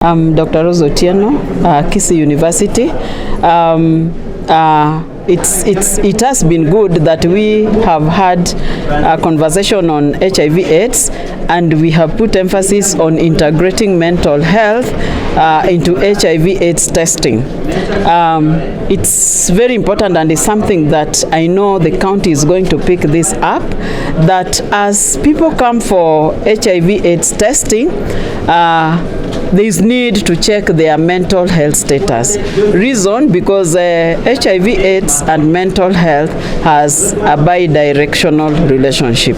I'm Dr. Rose Otieno, Kisii University. It has been good that we have had a conversation on HIV/AIDS, and we have put emphasis on integrating mental health into HIV/AIDS testing. It's very important, and it's something that I know the county is going to pick this up, that as people come for HIV/AIDS testing, there is need to check their mental health status. Reason, because HIV/AIDS and mental health has a bi-directional relationship.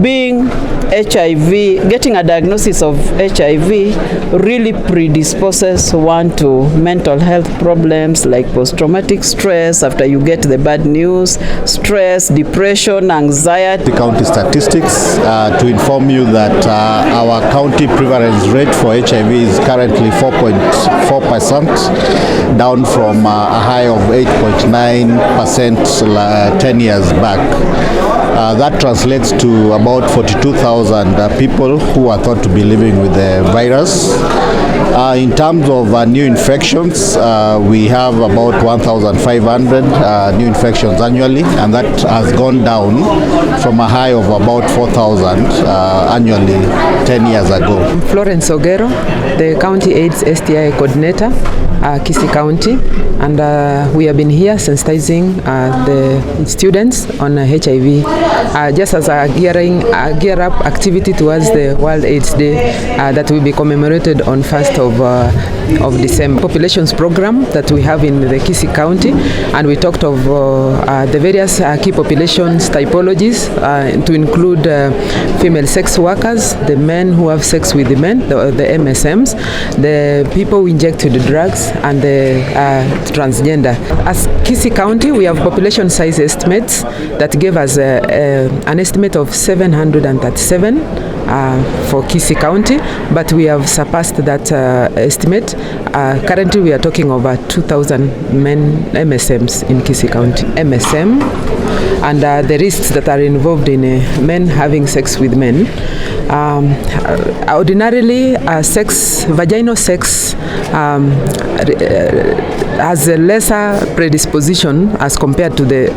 Being HIV, getting a diagnosis of HIV really predisposes one to mental health problems like post-traumatic stress after you get the bad news, stress, depression, anxiety. The county statistics to inform you that our county prevalence rate for HIV is currently 4.4%, down from a high of 8.9% 10 years back. That translates to about 42,000 people who are thought to be living with the virus. In terms of new infections, we have about 1,500 new infections annually, and that has gone down from a high of about 4,000 annually 10 years ago. I'm Florence Ogero, the County AIDS STI Coordinator, Kisii County, and we have been here sensitizing the students on HIV, just as a gear up activity towards the World AIDS Day that will be commemorated on 1st of December. Populations program that we have in the Kisii County, and we talked of the various key populations typologies to include female sex workers, the men who have sex with the men, the MSMs, the people who injected drugs, and the transgender. As Kisii County, we have population size estimates that gave us an estimate of 737 for Kisii County, but we have surpassed that estimate. Currently, we are talking over 2,000 men MSMs in Kisii County. MSM and the risks that are involved in men having sex with men. Ordinarily, vaginal sex has a lesser predisposition as compared to the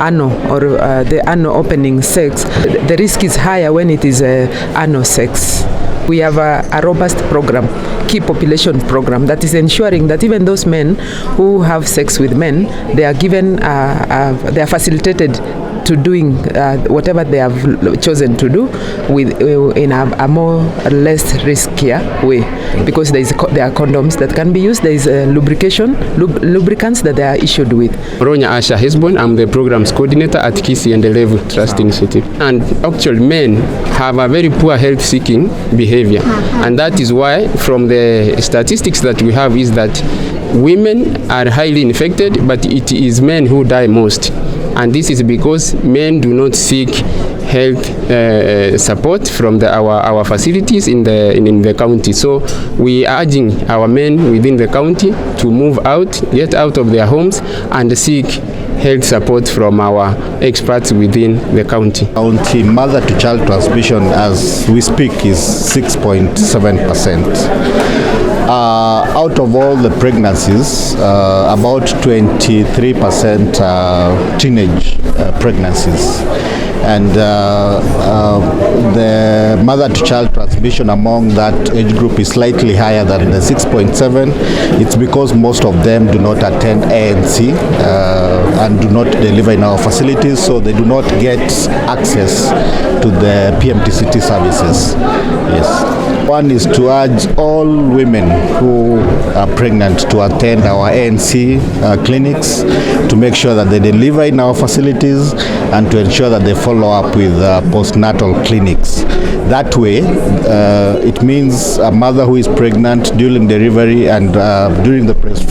anal or the anal opening sex. The risk is higher when it is anal sex. We have a robust program, key population program, that is ensuring that even those men who have sex with men, they are given, they are facilitated to doing whatever they have chosen to do in a more or less riskier way, because there are condoms that can be used, there is lubricants that they are issued with. Ronya Asha Hesbon, I'm the programs coordinator at Kisii and Level Trust Institute. And actually men have a very poor health seeking behavior, and that is why from the statistics that we have is that women are highly infected, but it is men who die most. And this is because men do not seek health support from our facilities in the county. So we are urging our men within the county to move out, get out of their homes, and seek health support from our experts within the county. County mother-to-child transmission, as we speak, is 6.7%. Out of all the pregnancies, about 23% are teenage pregnancies. And the mother-to-child transmission among that age group is slightly higher than the 6.7. It's because most of them do not attend ANC and do not deliver in our facilities, so they do not get access to the PMTCT services. Yes. One is to urge all women who are pregnant to attend our ANC clinics, to make sure that they deliver in our facilities, and to ensure that they follow up with postnatal clinics. That way, it means a mother who is pregnant during delivery and during the breastfeeding